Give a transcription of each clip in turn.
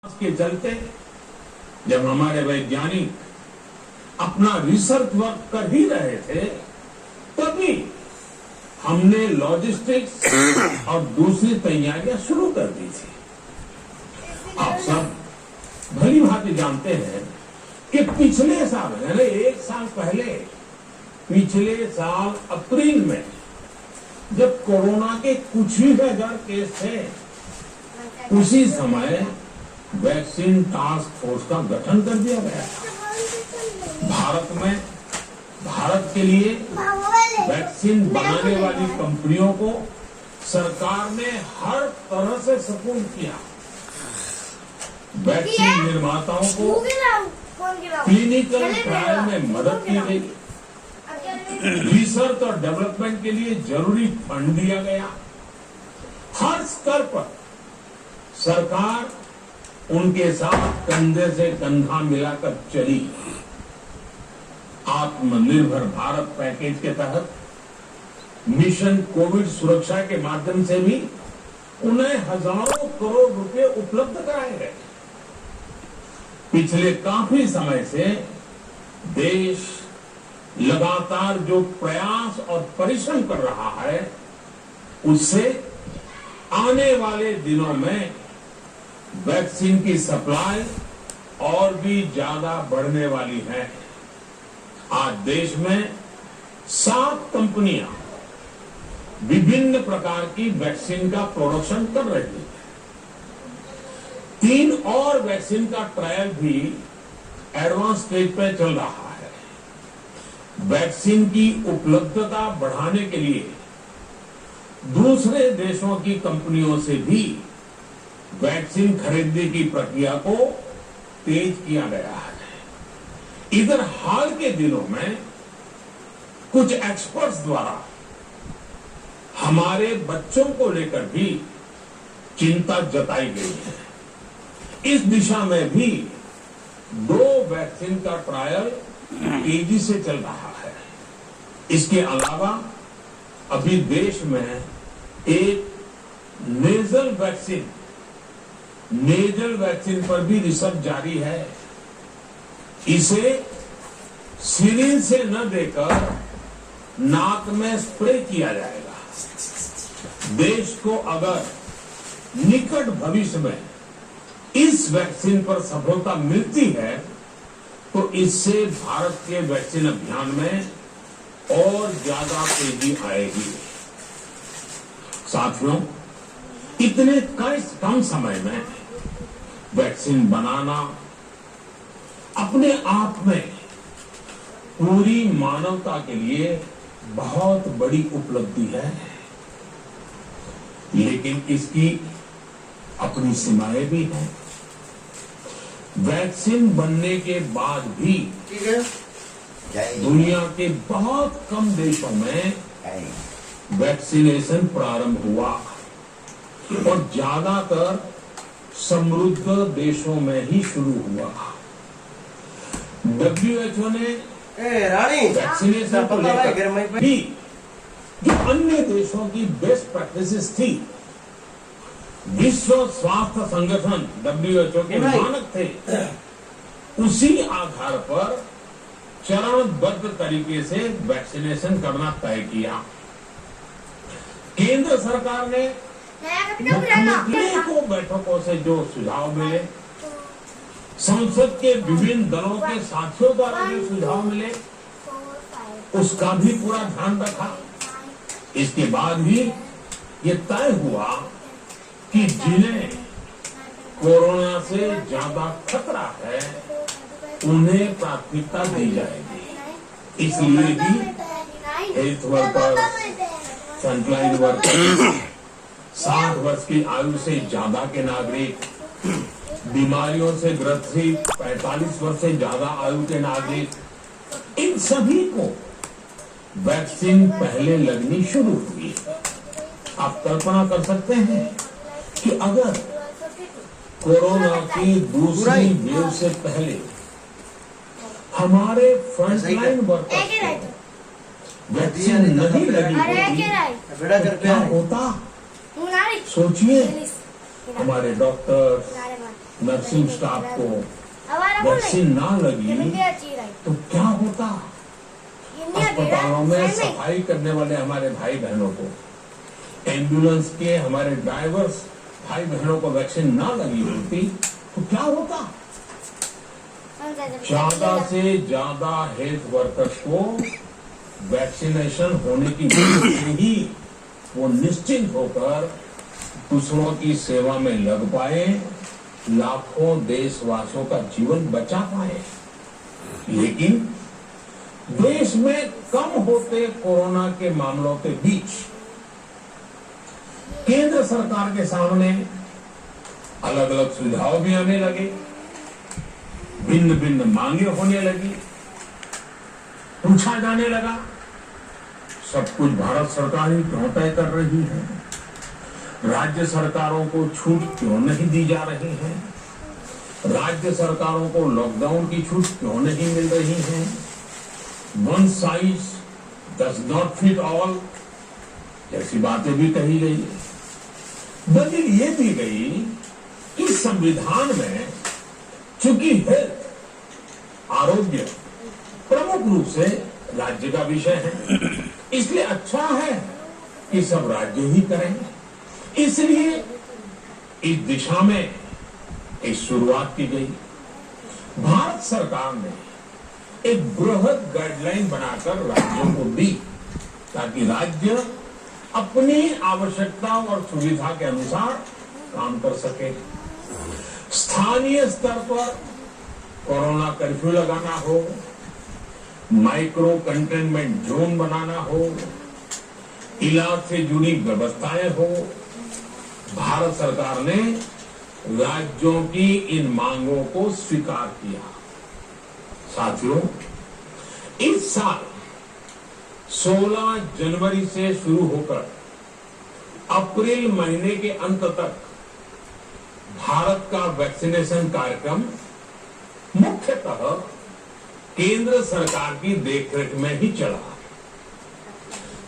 के चलते जब हमारे वैज्ञानिक अपना रिसर्च वर्क कर ही रहे थे, तभी हमने लॉजिस्टिक्स और दूसरी तैयारियां शुरू कर दी थी। आप सब भली भांति जानते हैं कि पिछले साल यानी एक साल पहले, पिछले साल अप्रैल में जब कोरोना के कुछ ही हजार केस थे, उसी समय वैक्सीन टास्क फोर्स का गठन कर दिया गया। भारत के लिए वैक्सीन बनाने वाली कंपनियों को सरकार ने हर तरह से सपोर्ट किया। वैक्सीन निर्माताओं को क्लिनिकल ट्रायल में मदद की गई, रिसर्च और डेवलपमेंट के लिए जरूरी फंड दिया गया। हर स्तर पर सरकार उनके साथ कंधे से कंधा मिलाकर चली। आत्मनिर्भर भारत पैकेज के तहत मिशन कोविड सुरक्षा के माध्यम से भी उन्हें हजारों करोड़ रुपए उपलब्ध कराए गए। पिछले काफी समय से देश लगातार जो प्रयास और परिश्रम कर रहा है, उससे आने वाले दिनों में वैक्सीन की सप्लाई और भी ज्यादा बढ़ने वाली है। आज देश में 7 कंपनियां विभिन्न प्रकार की वैक्सीन का प्रोडक्शन कर रही है। 3 और वैक्सीन का ट्रायल भी एडवांस स्टेज पे चल रहा है। वैक्सीन की उपलब्धता बढ़ाने के लिए दूसरे देशों की कंपनियों से भी वैक्सीन खरीदने की प्रक्रिया को तेज किया गया है। इधर हाल के दिनों में कुछ एक्सपर्ट्स द्वारा हमारे बच्चों को लेकर भी चिंता जताई गई है। इस दिशा में भी 2 वैक्सीन का ट्रायल तेजी से चल रहा है। इसके अलावा अभी देश में एक नेजल वैक्सीन पर भी रिसर्च जारी है। इसे सिरिंज से न देकर नाक में स्प्रे किया जाएगा। देश को अगर निकट भविष्य में इस वैक्सीन पर सफलता मिलती है, तो इससे भारत के वैक्सीन अभियान में और ज्यादा तेजी आएगी। साथियों, इतने कम समय में वैक्सीन बनाना अपने आप में पूरी मानवता के लिए बहुत बड़ी उपलब्धि है, लेकिन इसकी अपनी सीमाएं भी हैं। वैक्सीन बनने के बाद भी दुनिया के बहुत कम देशों में वैक्सीनेशन प्रारंभ हुआ और ज्यादातर समृद्ध देशों में ही शुरू हुआ। WHO ने वैक्सीनेशन को लेकर भी जो अन्य देशों की बेस्ट प्रैक्टिसेस थी, विश्व स्वास्थ्य संगठन WHO के मानक थे, उसी आधार पर चरणबद्ध तरीके से वैक्सीनेशन करना तय किया। केंद्र सरकार ने मुख्यमंत्रियों को बैठकों से जो सुझाव मिले, संसद के विभिन्न दलों के साथियों द्वारा जो सुझाव मिले, उसका भी पूरा ध्यान रखा। इसके बाद ही ये तय हुआ कि जिन्हें कोरोना से ज्यादा खतरा है, उन्हें प्राथमिकता दी जाएगी। इसलिए भी हेल्थ वर्कर, फ्रंटलाइन वर्कर, 60 वर्ष की आयु से ज्यादा के नागरिक, बीमारियों से ग्रसित 45 वर्ष से ज्यादा आयु के नागरिक, इन सभी को वैक्सीन पहले लगनी शुरू हुई। आप कल्पना कर सकते हैं कि अगर कोरोना की दूसरी वेव से पहले हमारे फ्रंटलाइन वर्कर्स को वैक्सीन नहीं लगी होती, तो क्या होता? सोचिए, हमारे डॉक्टर्स, नर्सिंग स्टाफ को वैक्सीन ना लगी तो क्या होता? अस्पतालों में सफाई करने वाले हमारे भाई बहनों को, एम्बुलेंस के हमारे ड्राइवर्स भाई बहनों को वैक्सीन ना लगी होती तो क्या होता? ज्यादा से ज्यादा हेल्थ वर्कर्स को वैक्सीनेशन होने की वजह से ही वो निश्चिंत होकर दूसरों की सेवा में लग पाए, लाखों देशवासियों का जीवन बचा पाए। लेकिन देश में कम होते कोरोना के मामलों के बीच केंद्र सरकार के सामने अलग अलग सुझाव भी आने लगे, भिन्न भिन्न मांगे होने लगी, पूछा जाने लगा सब कुछ भारत सरकार ही क्यों तय कर रही है, राज्य सरकारों को छूट क्यों नहीं दी जा रही है, राज्य सरकारों को लॉकडाउन की छूट क्यों नहीं मिल रही है, one size does not fit all जैसी बातें भी कही गई। दलील ये दी गई कि संविधान में चूंकि हेल्थ आरोग्य प्रमुख रूप से राज्य का विषय है, इसलिए अच्छा है कि सब राज्य ही करें। इसलिए इस दिशा में एक शुरुआत की गई। भारत सरकार ने एक बृहद गाइडलाइन बनाकर राज्यों को दी ताकि राज्य अपनी आवश्यकता और सुविधा के अनुसार काम कर सके। स्थानीय स्तर पर कोरोना कर्फ्यू लगाना हो, माइक्रो कंटेनमेंट जोन बनाना हो, इलाज से जुड़ी व्यवस्थाएं हो, भारत सरकार ने राज्यों की इन मांगों को स्वीकार किया। साथियों, इस साल 16 जनवरी से शुरू होकर अप्रैल महीने के अंत तक भारत का वैक्सीनेशन कार्यक्रम मुख्यतः केंद्र सरकार की देखरेख में ही चला।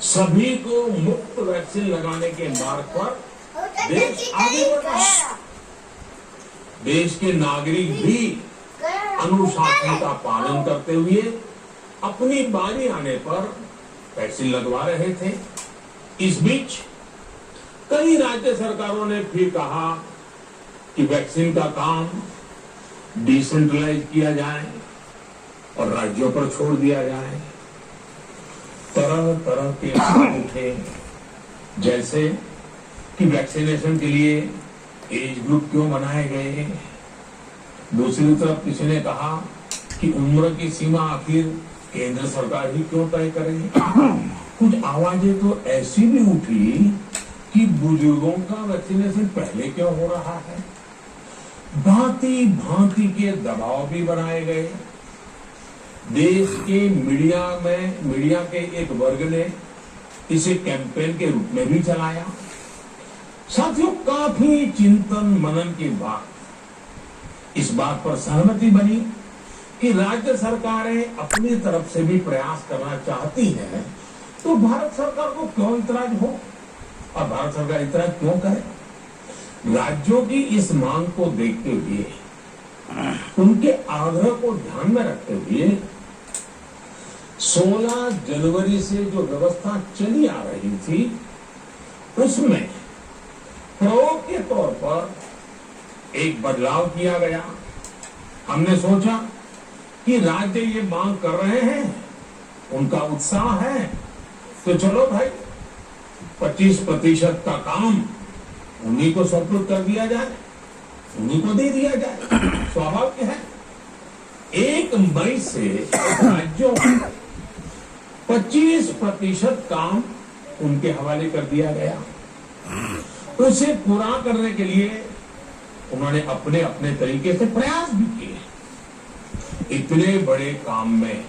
सभी को मुफ्त वैक्सीन लगाने के मार्ग पर देश आगे बढ़ रहा है। देश के नागरिक भी अनुशासन का पालन करते हुए अपनी बारी आने पर वैक्सीन लगवा रहे थे। इस बीच कई राज्य सरकारों ने फिर कहा कि वैक्सीन का काम डिसेंट्रलाइज किया जाए और राज्यों पर छोड़ दिया जाए। तरह तरह के सवाल उठे, जैसे कि वैक्सीनेशन के लिए एज ग्रुप क्यों बनाए गए। दूसरी तरफ किसी ने कहा कि उम्र की सीमा आखिर केंद्र सरकार ही क्यों तय करे। कुछ आवाजें तो ऐसी भी उठी कि बुजुर्गों का वैक्सीनेशन पहले क्यों हो रहा है। भांति भांति के दबाव भी बनाए गए। देश के मीडिया के एक वर्ग ने इसे कैंपेन के रूप में भी चलाया। साथियों, काफी चिंतन मनन के बाद इस बात पर सहमति बनी कि राज्य सरकारें अपनी तरफ से भी प्रयास करना चाहती हैं, तो भारत सरकार को क्यों इतराज हो और भारत सरकार इतराज क्यों करे। राज्यों की इस मांग को देखते हुए, उनके आग्रह को ध्यान में रखते हुए 16 जनवरी से जो व्यवस्था चली आ रही थी, उसमें प्रयोग के तौर पर एक बदलाव किया गया। हमने सोचा कि राज्य ये मांग कर रहे हैं, उनका उत्साह है, तो चलो भाई 25% का काम उन्हीं को सौंप कर दिया जाए, उन्हीं को दे दिया जाए। स्वाभाविक है 1 मई से राज्यों को 25% काम उनके हवाले कर दिया गया। उसे पूरा करने के लिए उन्होंने अपने अपने तरीके से प्रयास भी किए। इतने बड़े काम में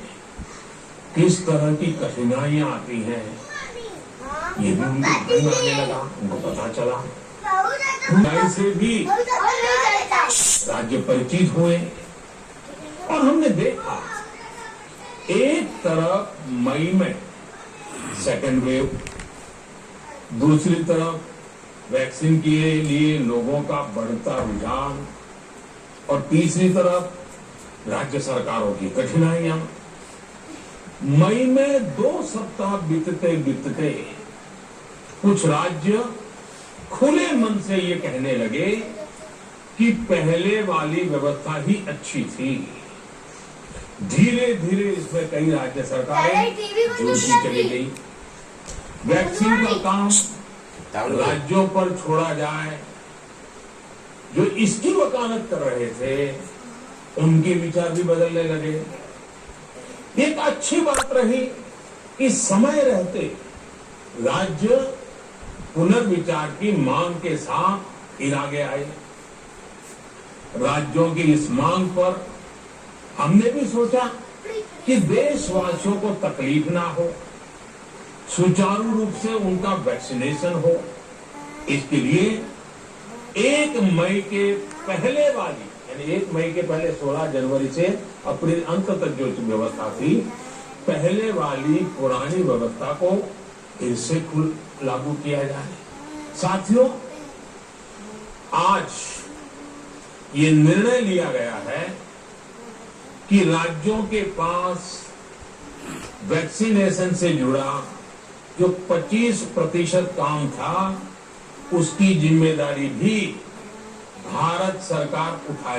किस तरह की कठिनाइयां आती हैं, ये भी उनको आने लगा, उनको पता चला। से भी राज्य परिचित हुए और हमने देखा एक तरफ मई में सेकेंड वेव, दूसरी तरफ वैक्सीन के लिए लोगों का बढ़ता रुझान, और तीसरी तरफ राज्य सरकारों की कठिनाइयां। मई में 2 सप्ताह बीतते बीतते कुछ राज्य खुले मन से ये कहने लगे कि पहले वाली व्यवस्था ही अच्छी थी। धीरे धीरे इसमें कई राज्य सरकारें जुड़ती चली गई। वैक्सीन का काम राज्यों पर छोड़ा जाए। जो इसकी वकालत कर रहे थे उनके विचार भी बदलने लगे। एक अच्छी बात रही कि समय रहते राज्य पुनर्विचार की मांग के साथ फिर आगे आए। राज्यों की इस मांग पर हमने भी सोचा कि देशवासियों को तकलीफ ना हो, सुचारू रूप से उनका वैक्सीनेशन हो। इसके लिए 1 मई के पहले वाली, यानी 1 मई के पहले 16 जनवरी से अप्रैल अंत तक जो व्यवस्था थी, पहले वाली पुरानी व्यवस्था को फिर से लागू किया जाए। साथियों, आज ये निर्णय लिया गया है कि राज्यों के पास वैक्सीनेशन से जुड़ा जो 25% काम था, उसकी जिम्मेदारी भी भारत सरकार उठाए।